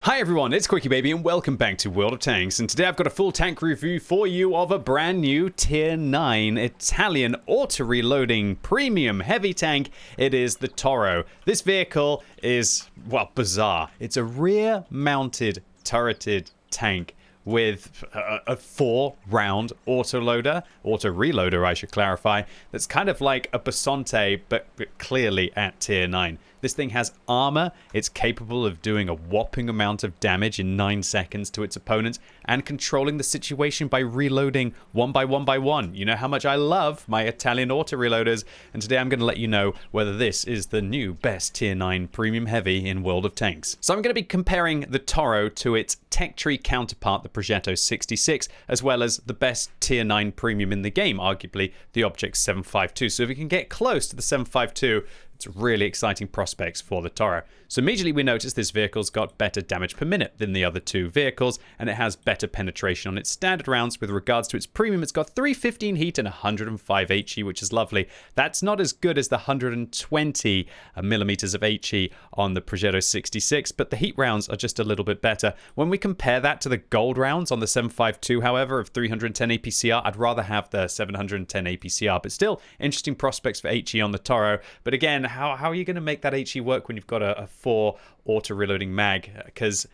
Hi everyone, it's QuickyBaby and welcome back to World of Tanks, and today I've got a full tank review for you of a brand new Tier 9 Italian auto-reloading premium heavy tank. It is the Toro. This vehicle is, well, bizarre. It's a rear-mounted turreted tank with a 4-round auto-reloader I should clarify, that's kind of like a Basante, but clearly at Tier 9. This thing has armor, it's capable of doing a whopping amount of damage in 9 seconds to its opponents, and controlling the situation by reloading one by one. You know how much I love my Italian auto-reloaders, and today I'm going to let you know whether this is the new best Tier 9 premium heavy in World of Tanks. So I'm going to be comparing the Toro to its tech tree counterpart, the Progetto 66, as well as the best Tier 9 premium in the game, arguably the Object 752. So if we can get close to the 752, it's really exciting prospects for the Toro. So immediately we notice this vehicle's got better damage per minute than the other two vehicles, and it has better penetration on its standard rounds. With regards to its premium, it's got 315 heat and 105 HE, which is lovely. That's not as good as the 120 millimeters of HE on the Progetto 66, but the heat rounds are just a little bit better. When we compare that to the gold rounds on the 752, however, of 310 APCR, I'd rather have the 710 APCR, but still interesting prospects for HE on the Toro. But again, how are you going to make that HE work when you've got a 4 auto-reloading mag? Because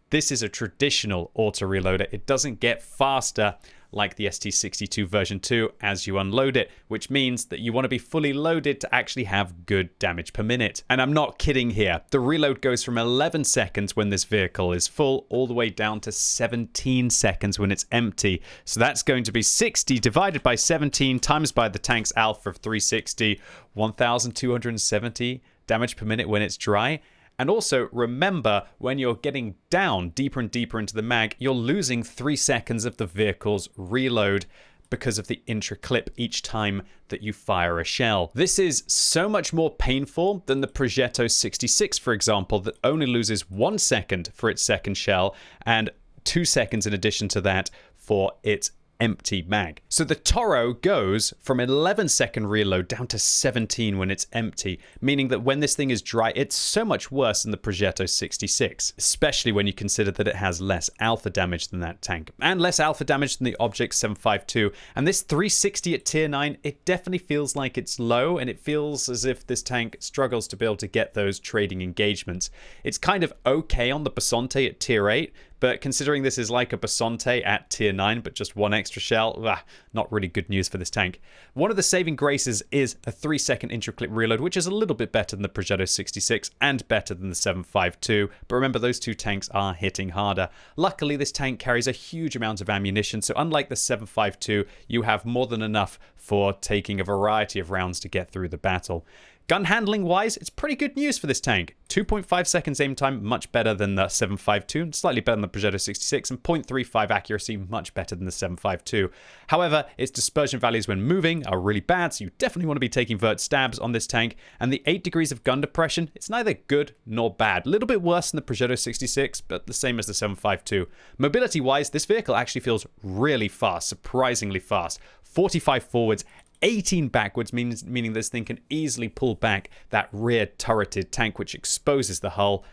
this is a traditional auto-reloader. It doesn't get faster like the ST62 version 2 as you unload it, which means that you want to be fully loaded to actually have good damage per minute. And I'm not kidding here. The reload goes from 11 seconds when this vehicle is full all the way down to 17 seconds when it's empty. So that's going to be 60 divided by 17 times by the tank's alpha of 360, 1,270 damage per minute when it's dry. And also, remember, when you're getting down deeper and deeper into the mag, you're losing 3 seconds of the vehicle's reload because of the intra-clip each time that you fire a shell. This is so much more painful than the Progetto 66, for example, that only loses 1 second for its second shell and 2 seconds in addition to that for its empty mag. So the Toro goes from 11-second reload down to 17 when it's empty, meaning that when this thing is dry, it's so much worse than the Progetto 66, especially when you consider that it has less alpha damage than that tank, and less alpha damage than the Object 752. And this 360 at Tier 9, it definitely feels like it's low, and it feels as if this tank struggles to be able to get those trading engagements. It's kind of okay on the Basante at Tier 8, but considering this is like a Basante at Tier 9, but just 1 extra shell, not really good news for this tank. One of the saving graces is a 3-second intra-clip reload, which is a little bit better than the Progetto 66 and better than the 752. But remember, those two tanks are hitting harder. Luckily, this tank carries a huge amount of ammunition, so unlike the 752, you have more than enough for taking a variety of rounds to get through the battle. Gun handling wise, it's pretty good news for this tank. 2.5 seconds aim time, much better than the 752, slightly better than the Progetto 66, and 0.35 accuracy, much better than the 752. However, its dispersion values when moving are really bad, so you definitely want to be taking vert stabs on this tank. And the 8 degrees of gun depression, it's neither good nor bad. A little bit worse than the Progetto 66, but the same as the 752. Mobility wise, this vehicle actually feels really fast, surprisingly fast. 45 forwards, 18 backwards, meaning this thing can easily pull back that rear turreted tank, which exposes the hull.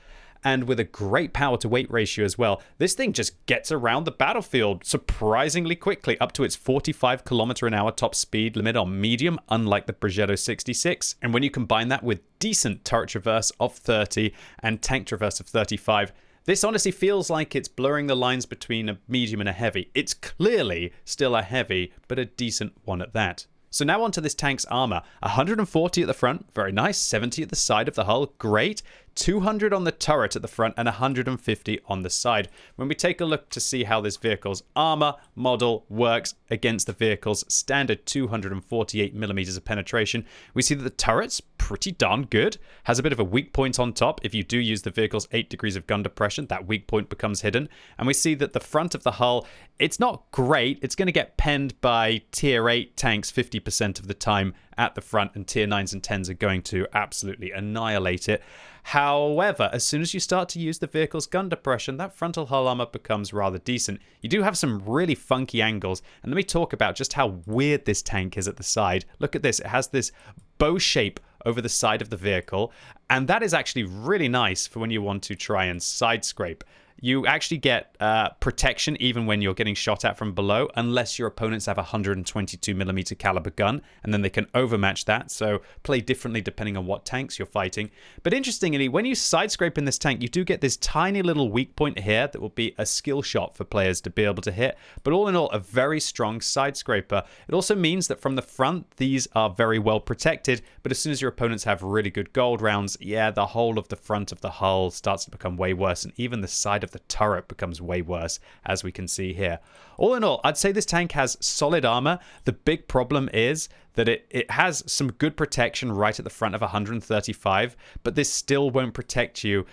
And with a great power to weight ratio as well, this thing just gets around the battlefield surprisingly quickly, up to its 45 km/h top speed limit on medium, unlike the Progetto 66. And when you combine that with decent turret traverse of 30 and tank traverse of 35, this honestly feels like it's blurring the lines between a medium and a heavy. It's clearly still a heavy, but a decent one at that. So now onto this tank's armor. 140 at the front, very nice. 70 at the side of the hull, great. 200 on the turret at the front and 150 on the side. When we take a look to see how this vehicle's armor model works against the vehicle's standard 248 millimeters of penetration, we see that the turret's pretty darn good. Has a bit of a weak point on top. If you do use the vehicle's 8 degrees of gun depression, that weak point becomes hidden. And we see that the front of the hull, it's not great. It's going to get penned by Tier 8 tanks 50% of the time at the front, and Tier 9s and 10s are going to absolutely annihilate it. However, as soon as you start to use the vehicle's gun depression, that frontal hull armor becomes rather decent. You do have some really funky angles, and let me talk about just how weird this tank is at the side. Look at this. It has this bow shape over the side of the vehicle, and that is actually really nice for when you want to try and side scrape. you actually get protection even when you're getting shot at from below, unless your opponents have a 122mm caliber gun, and then they can overmatch that, so play differently depending on what tanks you're fighting. But interestingly, when you side scrape in this tank, you do get this tiny little weak point here that will be a skill shot for players to be able to hit, but all in all, a very strong side scraper. It also means that from the front, these are very well protected, but as soon as your opponents have really good gold rounds, yeah, the whole of the front of the hull starts to become way worse, and even the side of the turret becomes way worse, as we can see here. All in all, I'd say this tank has solid armor. The big problem is that it has some good protection right at the front of 135, but this still won't protect you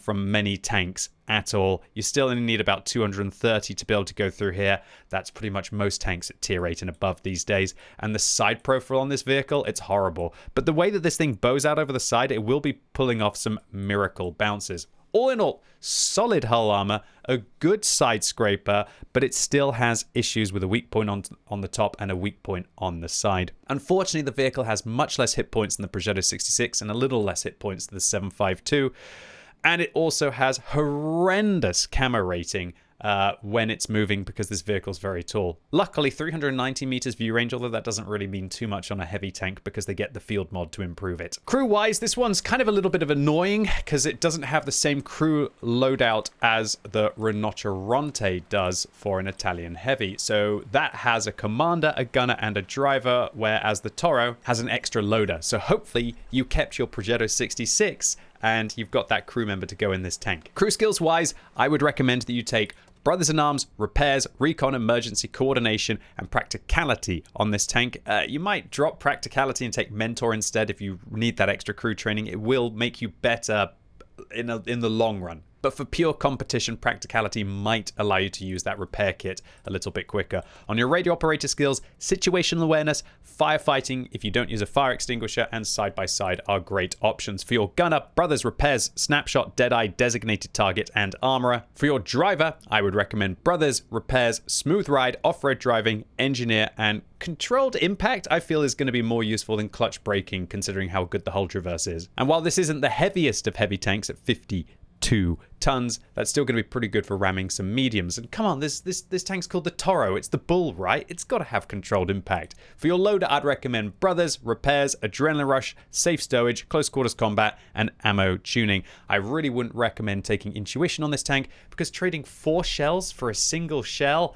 from many tanks at all. You still only need about 230 to be able to go through here. That's pretty much most tanks at tier 8 and above these days. And the side profile on this vehicle, it's horrible. But the way that this thing bows out over the side, it will be pulling off some miracle bounces. All in all, solid hull armor, a good side scraper, but it still has issues with a weak point on the top and a weak point on the side. Unfortunately, the vehicle has much less hit points than the Progetto 66 and a little less hit points than the 752. And it also has horrendous camo rating when it's moving, because this vehicle is very tall. Luckily, 390 meters view range, although that doesn't really mean too much on a heavy tank because they get the field mod to improve it. Crew-wise, this one's kind of a little bit of annoying because it doesn't have the same crew loadout as the Rinoceronte does for an Italian heavy. So that has a commander, a gunner, and a driver, whereas the Toro has an extra loader. So hopefully you kept your Progetto 66 and you've got that crew member to go in this tank. Crew skills wise, I would recommend that you take Brothers in Arms, Repairs, Recon, Emergency, Coordination, and Practicality on this tank. You might drop Practicality and take Mentor instead if you need that extra crew training. It will make you better in the long run. But for pure competition, Practicality might allow you to use that repair kit a little bit quicker. On your radio operator skills, situational awareness, firefighting if you don't use a fire extinguisher, and side-by-side are great options. For your gunner, Brothers, Repairs, Snapshot, Deadeye, Designated Target, and Armorer. For your driver, I would recommend Brothers, Repairs, Smooth Ride, Off-Road Driving, Engineer, and Controlled Impact I feel is going to be more useful than Clutch Braking, considering how good the hull traverse is. And while this isn't the heaviest of heavy tanks at 52 tons, that's still going to be pretty good for ramming some mediums. And come on, this tank's called the Toro. It's the Bull, right? It's got to have controlled impact. For your loader, I'd recommend Brothers, Repairs, Adrenaline Rush, Safe Stowage, Close Quarters Combat, and Ammo Tuning. I really wouldn't recommend taking Intuition on this tank, because trading 4 shells for a single shell,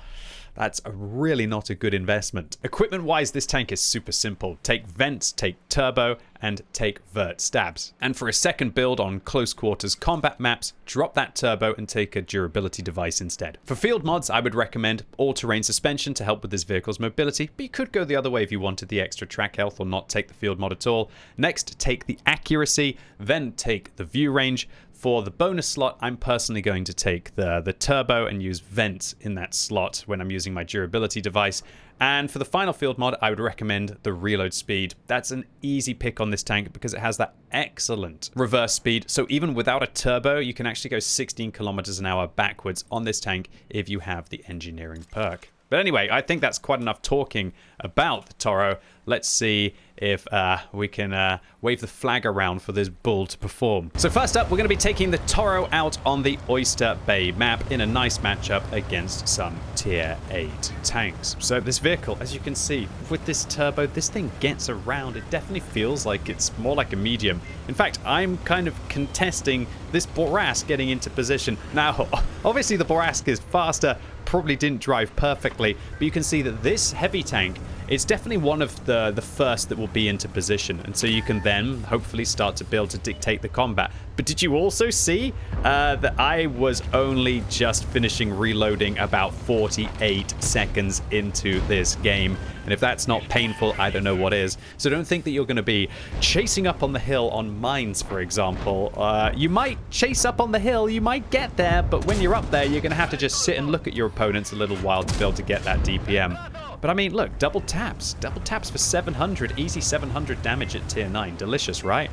that's really not a good investment. Equipment-wise, this tank is super simple. Take Vents, take Turbo, and take Vert Stabs. And for a second build on close quarters combat maps, drop that Turbo and take a durability device instead. For field mods, I would recommend all-terrain suspension to help with this vehicle's mobility, but you could go the other way if you wanted the extra track health or not take the field mod at all. Next, take the accuracy, then take the view range. For the bonus slot, I'm personally going to take the Turbo and use Vent in that slot when I'm using my durability device. And for the final field mod, I would recommend the reload speed. That's an easy pick on this tank because it has that excellent reverse speed. So even without a turbo, you can actually go 16 kilometers an hour backwards on this tank if you have the engineering perk. But anyway, I think that's quite enough talking about the Toro. Let's see if we can wave the flag around for this bull to perform. So first up, we're going to be taking the Toro out on the Oyster Bay map in a nice matchup against some tier 8 tanks. So this vehicle, as you can see, with this turbo, this thing gets around. It definitely feels like it's more like a medium. In fact, I'm kind of contesting this Borask getting into position. Now, obviously the Borask is faster, probably didn't drive perfectly, but you can see that this heavy tank, it's definitely one of the first that will be into position, and so you can then hopefully start to be able to dictate the combat. But did you also see that I was only just finishing reloading about 48 seconds into this game? And if that's not painful, I don't know what is. So don't think that you're going to be chasing up on the hill on mines, for example. You might chase up on the hill, you might get there, but when you're up there, you're going to have to just sit and look at your opponents a little while to be able to get that DPM. But I mean, look, double taps for 700, easy 700 damage at tier 9. Delicious, right?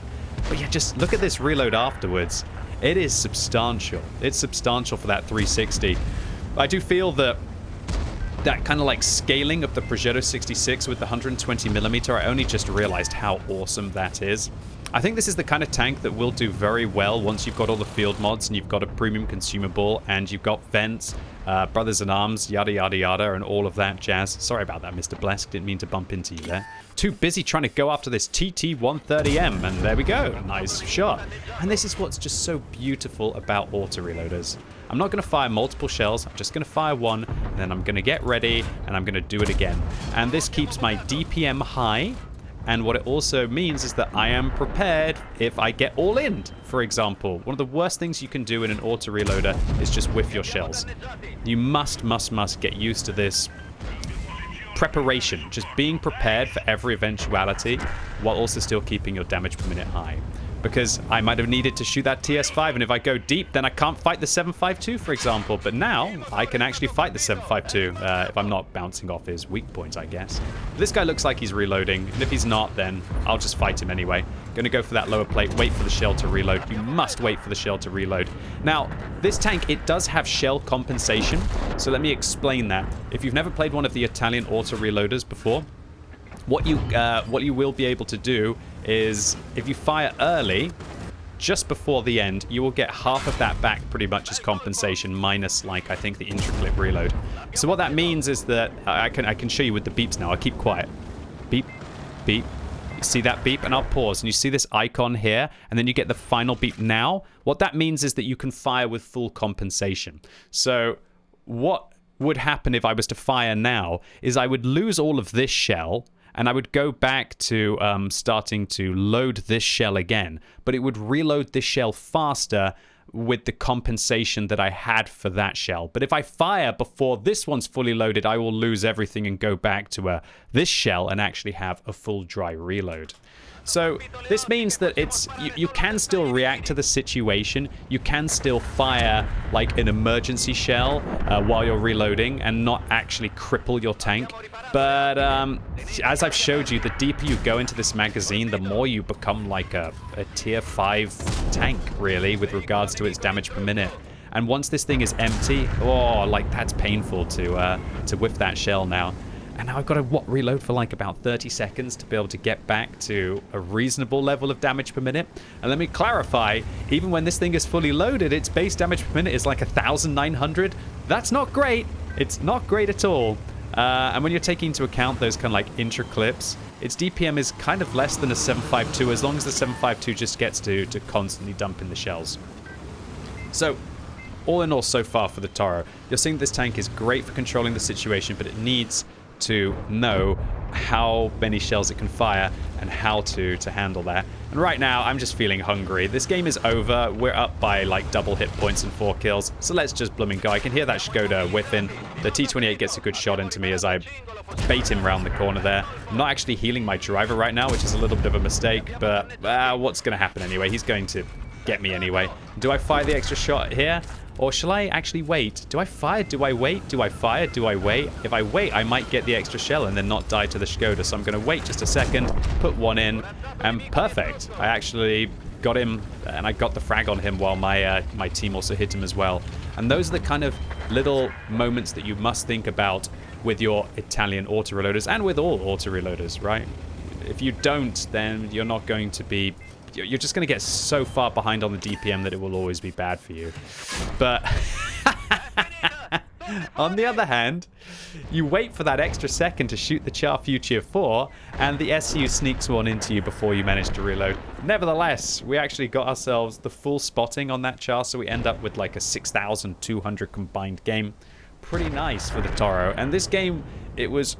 But yeah, just look at this reload afterwards. It is substantial. It's substantial for that 360. I do feel that kind of like scaling of the Progetto 66 with the 120mm, I only just realized how awesome that is. I think this is the kind of tank that will do very well once you've got all the field mods and you've got a premium consumable and you've got vents, brothers in arms, yada yada yada, and all of that jazz. Sorry about that, Mr. Blesk. Didn't mean to bump into you there. Too busy trying to go after this TT-130M, and there we go. Nice shot. And this is what's just so beautiful about auto-reloaders. I'm not going to fire multiple shells. I'm just going to fire one, and then I'm going to get ready, and I'm going to do it again. And this keeps my DPM high. And what it also means is that I am prepared if I get all in, for example. One of the worst things you can do in an auto-reloader is just whiff your shells. You must get used to this preparation. Just being prepared for every eventuality while also still keeping your damage per minute high. Because I might have needed to shoot that TS5, and if I go deep, then I can't fight the 7.52, for example. But now, I can actually fight the 7.52 if I'm not bouncing off his weak points, I guess. This guy looks like he's reloading, and if he's not, then I'll just fight him anyway. Gonna go for that lower plate, wait for the shell to reload. You must wait for the shell to reload. Now, this tank, it does have shell compensation, so let me explain that. If you've never played one of the Italian auto-reloaders before, what you will be able to do is, if you fire early, just before the end, you will get half of that back pretty much as compensation, minus, like, I think the intra-clip reload. So what that means is that, I can show you with the beeps now. I'll keep quiet. Beep, beep. You see that beep? And I'll pause, and you see this icon here, and then you get the final beep now. What that means is that you can fire with full compensation. So what would happen if I was to fire now is I would lose all of this shell, and I would go back to starting to load this shell again. But it would reload this shell faster with the compensation that I had for that shell. But if I fire before this one's fully loaded, I will lose everything and go back to this shell and actually have a full dry reload. So this means that you can still react to the situation. You can still fire like an emergency shell while you're reloading and not actually cripple your tank. But as I've showed you, the deeper you go into this magazine, the more you become like a tier 5 tank, really, with regards to its damage per minute. And once this thing is empty, oh, like that's painful to whiff that shell now. And now I've got to, reload for like about 30 seconds to be able to get back to a reasonable level of damage per minute. And let me clarify, even when this thing is fully loaded, its base damage per minute is like 1,900. That's not great. It's not great at all. And when you're taking into account those kind of like intra-clips, its DPM is kind of less than a 7.52, as long as the 7.52 just gets to constantly dump in the shells. So, all in all so far for the Toro, you're seeing this tank is great for controlling the situation, but it needs to know how many shells it can fire and how to handle that. And right now, I'm just feeling hungry. This game is over. We're up by like double hit points and 4 kills. So let's just blooming go. I can hear that Skoda whiffing. The T28 gets a good shot into me as I bait him around the corner there. I'm not actually healing my driver right now, which is a little bit of a mistake, but what's going to happen anyway? He's going to get me anyway. Do I fire the extra shot here? Or shall I actually wait? Do I fire? Do I wait? Do I fire? Do I wait? If I wait, I might get the extra shell and then not die to the Skoda. So I'm going to wait just a second, put one in, and perfect. I actually got him, and I got the frag on him while my team also hit him as well. And those are the kind of little moments that you must think about with your Italian auto-reloaders, and with all auto-reloaders, right? If you don't, then you're not going to be... You're just going to get so far behind on the DPM that it will always be bad for you. But on the other hand, you wait for that extra second to shoot the Char Future 4, and the SU sneaks one into you before you manage to reload. Nevertheless, we actually got ourselves the full spotting on that Char, so we end up with like a 6,200 combined game. Pretty nice for the Toro. And this game, it was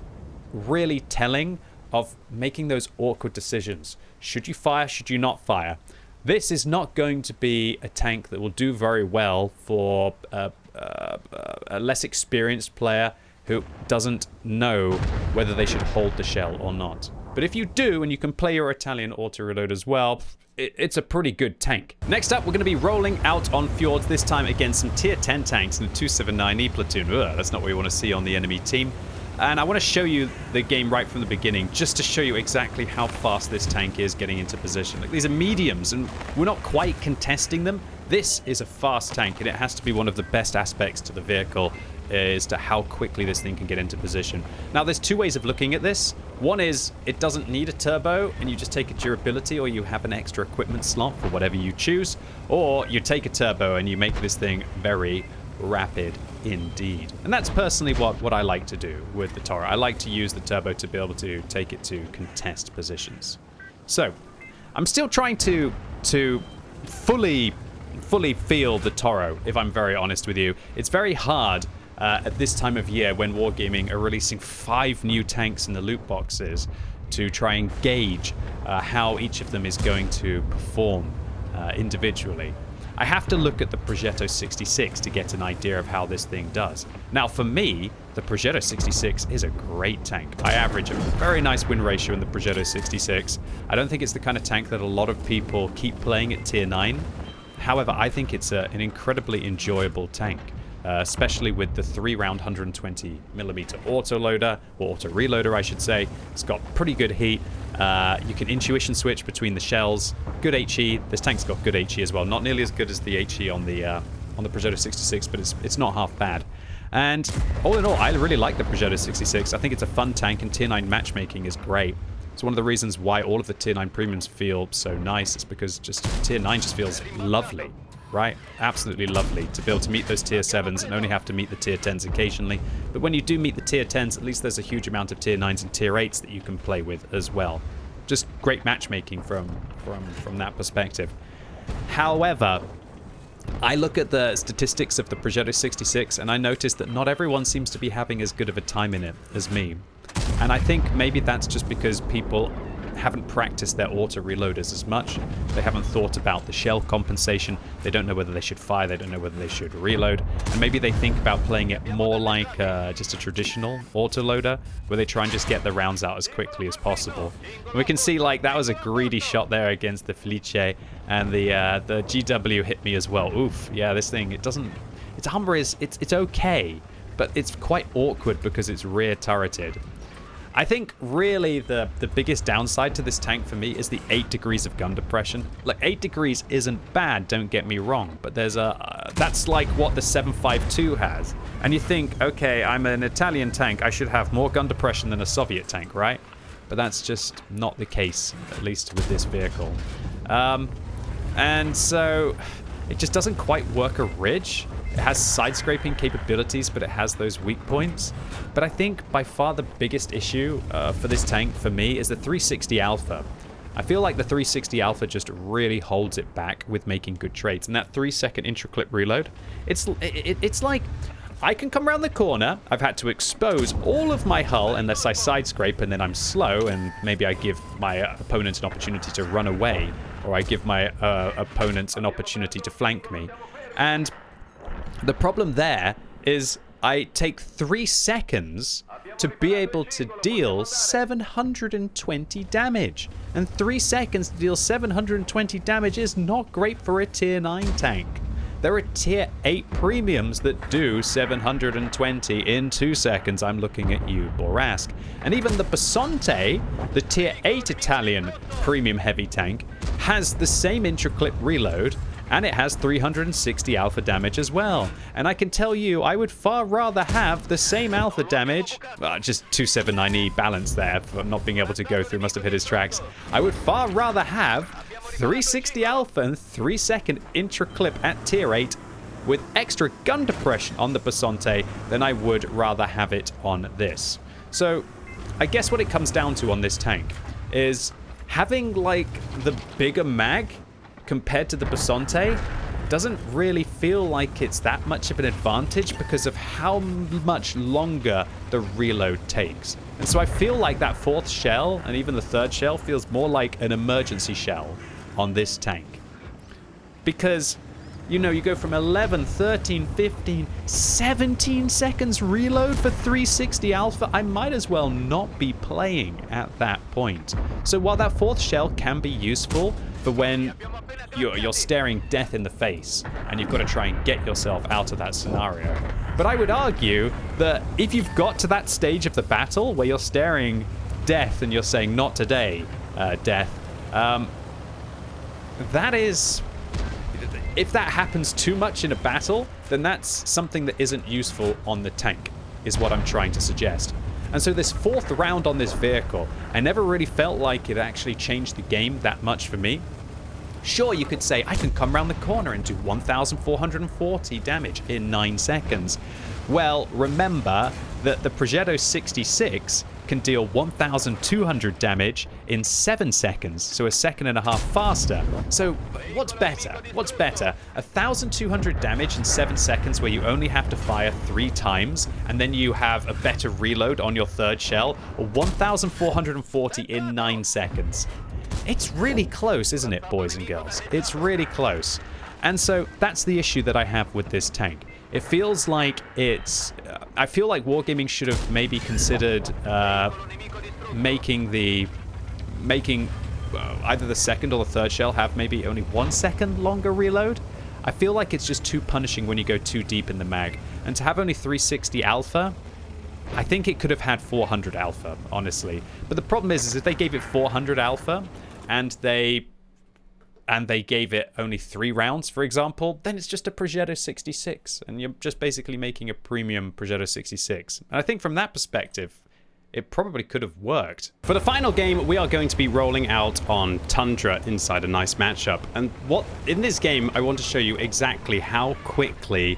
really telling of making those awkward decisions. Should you fire? Should you not fire? This is not going to be a tank that will do very well for a less experienced player who doesn't know whether they should hold the shell or not. But if you do, and you can play your Italian auto-reload as well, it's a pretty good tank. Next up, we're going to be rolling out on fjords, this time against some tier 10 tanks in a 279E platoon. Ugh, that's not what we want to see on the enemy team. And I want to show you the game right from the beginning, just to show you exactly how fast this tank is getting into position. Like, these are mediums, and we're not quite contesting them. This is a fast tank, and it has to be one of the best aspects to the vehicle as to how quickly this thing can get into position. Now, there's two ways of looking at this. One is it doesn't need a turbo, and you just take a durability, or you have an extra equipment slot for whatever you choose, or you take a turbo and you make this thing very rapid indeed. And that's personally what I like to do with the Toro. I like to use the turbo to be able to take it to contest positions. So, I'm still trying to fully feel the Toro, if I'm very honest with you. It's very hard at this time of year when Wargaming are releasing 5 new tanks in the loot boxes to try and gauge how each of them is going to perform individually. I have to look at the Progetto 66 to get an idea of how this thing does. Now, for me, the Progetto 66 is a great tank. I average a very nice win ratio in the Progetto 66. I don't think it's the kind of tank that a lot of people keep playing at tier 9. However, I think it's an incredibly enjoyable tank, especially with the 3-round 120mm autoloader, or auto-reloader, I should say. It's got pretty good heat. You can intuition switch between the shells. Good HE. This tank's got good HE as well. Not nearly as good as the HE on the Progetto 66, but it's not half bad. And all in all, I really like the Progetto 66. I think it's a fun tank, and tier 9 matchmaking is great. It's one of the reasons why all of the tier 9 premiums feel so nice. It's because just tier 9 just feels lovely, right? Absolutely lovely to be able to meet those tier 7s and only have to meet the tier 10s occasionally. But when you do meet the tier 10s, at least there's a huge amount of tier 9s and tier 8s that you can play with as well. Just great matchmaking from that perspective. However, I look at the statistics of the Progetto 66 and I notice that not everyone seems to be having as good of a time in it as me. And I think maybe that's just because people haven't practiced their auto reloaders as much. They haven't thought about the shell compensation. They don't know whether they should fire. They don't know whether they should reload. And maybe they think about playing it more like just a traditional autoloader, where they try and just get the rounds out as quickly as possible. And we can see, like, that was a greedy shot there against the Felice, and the GW hit me as well. Oof. Yeah, this thing, it doesn't... Its armor is... It's okay, but it's quite awkward because it's rear turreted. I think really the biggest downside to this tank for me is the 8 degrees of gun depression. Like, 8 degrees isn't bad, don't get me wrong, but there's that's like what the 752 has. And you think, okay, I'm an Italian tank, I should have more gun depression than a Soviet tank, right? But that's just not the case, at least with this vehicle. And so it just doesn't quite work a ridge. It has side-scraping capabilities, but it has those weak points. But I think by far the biggest issue for this tank, for me, is the 360 Alpha. I feel like the 360 Alpha just really holds it back with making good trades. And that 3-second intra-clip reload, it's like I can come around the corner, I've had to expose all of my hull unless I side-scrape, and then I'm slow, and maybe I give my opponent an opportunity to run away, or I give my opponent an opportunity to flank me. And the problem there is I take 3 seconds to be able to deal 720 damage. And 3 seconds to deal 720 damage is not great for a tier 9 tank. There are tier 8 premiums that do 720 in 2 seconds. I'm looking at you, Borask. And even the Basante, the tier 8 Italian premium heavy tank, has the same intra-clip reload, and it has 360 alpha damage as well. And I can tell you, I would far rather have the same alpha damage, just 279E balance there for not being able to go through, must have hit his tracks. I would far rather have 360 alpha and 3-second intra-clip at tier 8 with extra gun depression on the Basante than I would rather have it on this. So I guess what it comes down to on this tank is having like the bigger mag compared to the Basante doesn't really feel like it's that much of an advantage because of how much longer the reload takes. And so I feel like that 4th shell and even the 3rd shell feels more like an emergency shell on this tank. Because, you know, you go from 11, 13, 15, 17 seconds reload for 360 alpha. I might as well not be playing at that point. So while that 4th shell can be useful for when you're staring death in the face and you've got to try and get yourself out of that scenario. But I would argue that if you've got to that stage of the battle where you're staring death and you're saying, not today, death, that is... if that happens too much in a battle, then that's something that isn't useful on the tank, is what I'm trying to suggest. And so this 4th round on this vehicle, I never really felt like it actually changed the game that much for me. Sure, you could say, I can come around the corner and do 1,440 damage in 9 seconds. Well, remember that the Progetto 66 can deal 1,200 damage in 7 seconds, so a second and a half faster. So what's better? What's better? 1,200 damage in 7 seconds where you only have to fire 3 times, and then you have a better reload on your 3rd shell, or 1,440 in 9 seconds. It's really close, isn't it, boys and girls? It's really close. And so that's the issue that I have with this tank. It feels like it's... I feel like Wargaming should have maybe considered making either the 2nd or the 3rd shell have maybe only 1 second longer reload. I feel like it's just too punishing when you go too deep in the mag. And to have only 360 alpha, I think it could have had 400 alpha, honestly. But the problem is if they gave it 400 alpha and they gave it only 3 rounds, for example, then it's just a Progetto 66, and you're just basically making a premium Progetto 66. And I think from that perspective, it probably could have worked. For the final game, we are going to be rolling out on Tundra inside a nice matchup. And in this game, I want to show you exactly how quickly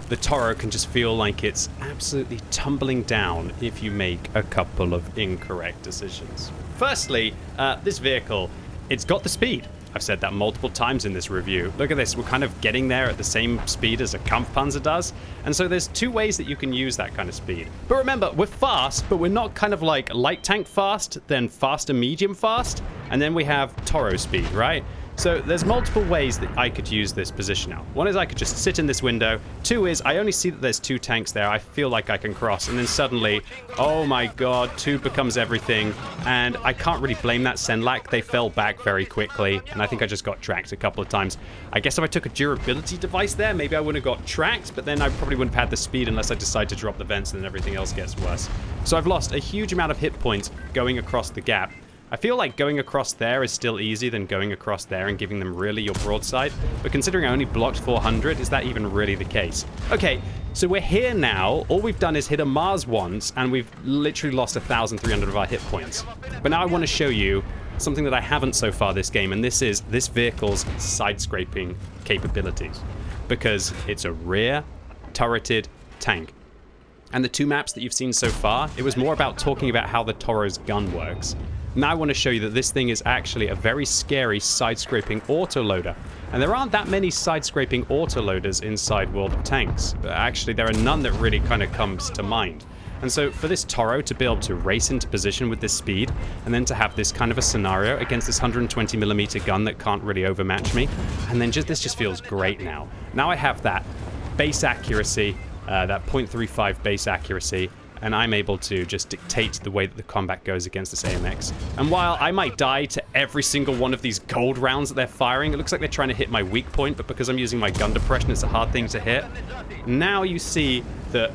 the Toro can just feel like it's absolutely tumbling down if you make a couple of incorrect decisions. Firstly, this vehicle, it's got the speed. I've said that multiple times in this review. Look at this, we're kind of getting there at the same speed as a Kampfpanzer does. And so there's 2 ways that you can use that kind of speed. But remember, we're fast, but we're not kind of like light tank fast, then faster medium fast, and then we have Toro speed, right? So there's multiple ways that I could use this position now. One is I could just sit in this window. 2 is I only see that there's 2 tanks there. I feel like I can cross. And then suddenly, oh my god, 2 becomes everything. And I can't really blame that Senlac. They fell back very quickly. And I think I just got tracked a couple of times. I guess if I took a durability device there, maybe I wouldn't have got tracked. But then I probably wouldn't have had the speed unless I decide to drop the vents and then everything else gets worse. So I've lost a huge amount of hit points going across the gap. I feel like going across there is still easier than going across there and giving them really your broadside. But considering I only blocked 400, is that even really the case? Okay, so we're here now. All we've done is hit a Mars once, and we've literally lost 1,300 of our hit points. But now I want to show you something that I haven't so far this game, and this is this vehicle's side-scraping capabilities. Because it's a rear turreted tank. And the 2 maps that you've seen so far, it was more about talking about how the Toro's gun works. Now I want to show you that this thing is actually a very scary side-scraping autoloader. And there aren't that many side-scraping autoloaders inside World of Tanks. Actually, there are none that really kind of comes to mind. And so for this Toro to be able to race into position with this speed, and then to have this kind of a scenario against this 120mm gun that can't really overmatch me, and then this just feels great now. Now I have that base accuracy, that 0.35 base accuracy, and I'm able to just dictate the way that the combat goes against this AMX. And while I might die to every single one of these gold rounds that they're firing, it looks like they're trying to hit my weak point, but because I'm using my gun depression, it's a hard thing to hit. Now you see that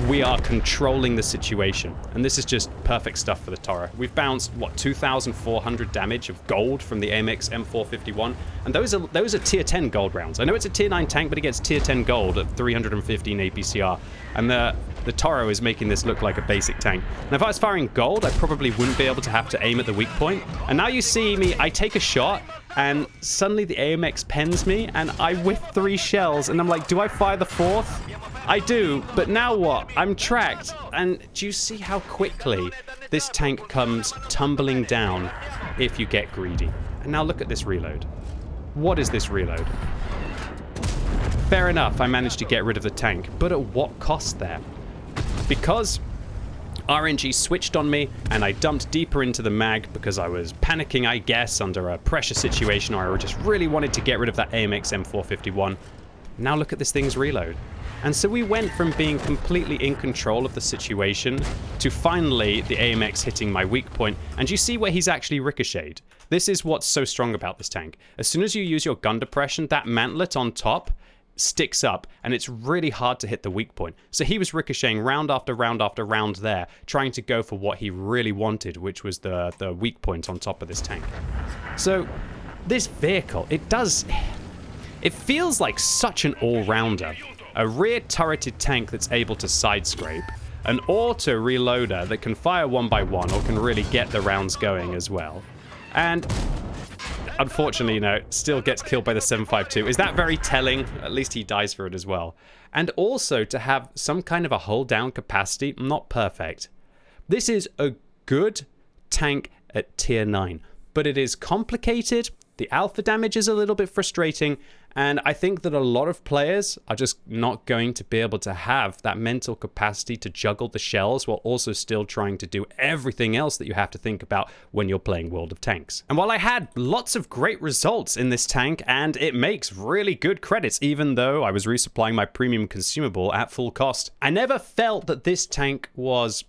we are controlling the situation, and this is just perfect stuff for the Toro. We've bounced, what, 2,400 damage of gold from the AMX M451, and those are tier 10 gold rounds. I know it's a tier 9 tank, but it gets tier 10 gold at 315 APCR, and the Toro is making this look like a basic tank. Now, if I was firing gold, I probably wouldn't be able to have to aim at the weak point, and now you see me, I take a shot, and suddenly the AMX pens me, and I whiff 3 shells, and I'm like, do I fire the 4th? I do, but now what? I'm tracked, and do you see how quickly this tank comes tumbling down if you get greedy? And now look at this reload. What is this reload? Fair enough, I managed to get rid of the tank, but at what cost there? Because RNG switched on me, and I dumped deeper into the mag because I was panicking, I guess, under a pressure situation, or I just really wanted to get rid of that AMX M451. Now look at this thing's reload. And so we went from being completely in control of the situation to finally the AMX hitting my weak point. And you see where he's actually ricocheted. This is what's so strong about this tank. As soon as you use your gun depression, that mantlet on top sticks up, and it's really hard to hit the weak point. So he was ricocheting round after round after round there, trying to go for what he really wanted, which was the weak point on top of this tank. So this vehicle, it It feels like such an all-rounder. A rear turreted tank that's able to side scrape, an auto reloader that can fire one by one or can really get the rounds going as well. And unfortunately, still gets killed by the 7.52. Is that very telling? At least he dies for it as well. And also to have some kind of a hull down capacity, not perfect. This is a good tank at tier 9, but it is complicated. The alpha damage is a little bit frustrating, and I think that a lot of players are just not going to be able to have that mental capacity to juggle the shells while also still trying to do everything else that you have to think about when you're playing World of Tanks. And while I had lots of great results in this tank, and it makes really good credits, even though I was resupplying my premium consumable at full cost, I never felt that this tank was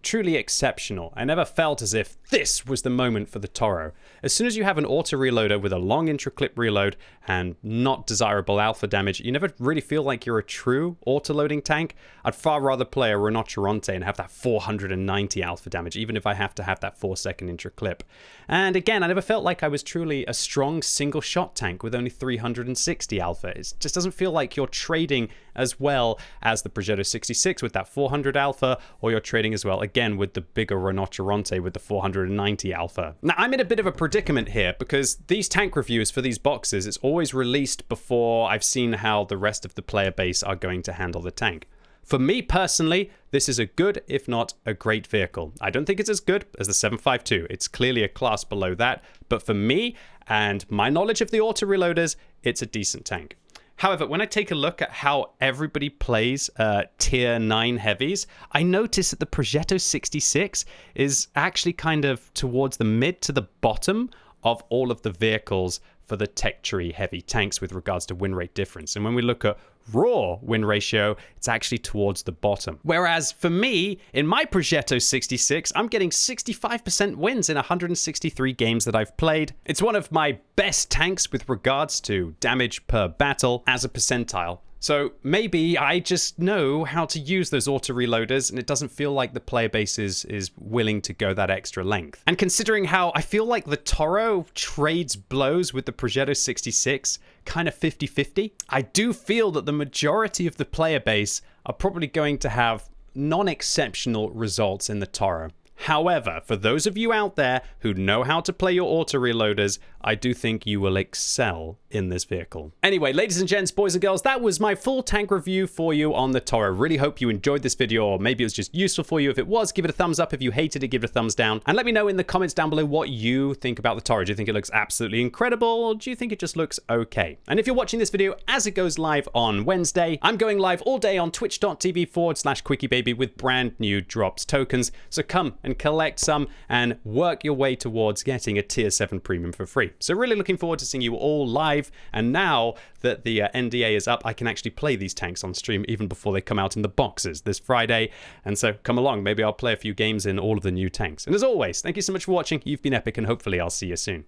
truly exceptional. I never felt as if this was the moment for the Toro. As soon as you have an auto reloader with a long intra-clip reload and not desirable alpha damage, you never really feel like you're a true auto-loading tank. I'd far rather play a Rinoceronte and have that 490 alpha damage, even if I have to have that 4-second intra-clip. And again, I never felt like I was truly a strong single-shot tank with only 360 alpha. It just doesn't feel like you're trading as well as the Progetto 66 with that 400 alpha, or you're trading as well, again, with the bigger Rinoceronte with the 490 alpha. Now, I'm in a bit of a predicament here because these tank reviews for these boxes, it's always released before I've seen how the rest of the player base are going to handle the tank. For me personally, this is a good, if not a great vehicle. I don't think it's as good as the 7.52. It's clearly a class below that, but for me and my knowledge of the auto reloaders, it's a decent tank. However, when I take a look at how everybody plays tier 9 heavies, I notice that the Progetto 66 is actually kind of towards the mid to the bottom of all of the vehicles for the tech tree heavy tanks with regards to win rate difference. And when we look at raw win ratio, it's actually towards the bottom. Whereas for me, in my Progetto 66, I'm getting 65% wins in 163 games that I've played. It's one of my best tanks with regards to damage per battle as a percentile. So maybe I just know how to use those auto reloaders and it doesn't feel like the player base is willing to go that extra length. And considering how I feel like the Toro trades blows with the Progetto 66, kind of 50-50, I do feel that the majority of the player base are probably going to have non-exceptional results in the Toro. However, for those of you out there who know how to play your auto reloaders, I do think you will excel in this vehicle. Anyway, ladies and gents, boys and girls, that was my full tank review for you on the Toro. Really hope you enjoyed this video, or maybe it was just useful for you. If it was, give it a thumbs up. If you hated it, give it a thumbs down. And let me know in the comments down below what you think about the Toro. Do you think it looks absolutely incredible, or do you think it just looks okay? And if you're watching this video as it goes live on Wednesday, I'm going live all day on twitch.tv/QuickyBaby with brand new drops tokens. So come and collect some and work your way towards getting a tier 7 premium for free. So really looking forward to seeing you all live. And now that the NDA is up, I can actually play these tanks on stream even before they come out in the boxes this Friday. And so come along, maybe I'll play a few games in all of the new tanks. And as always, thank you so much for watching. You've been epic, and hopefully I'll see you soon.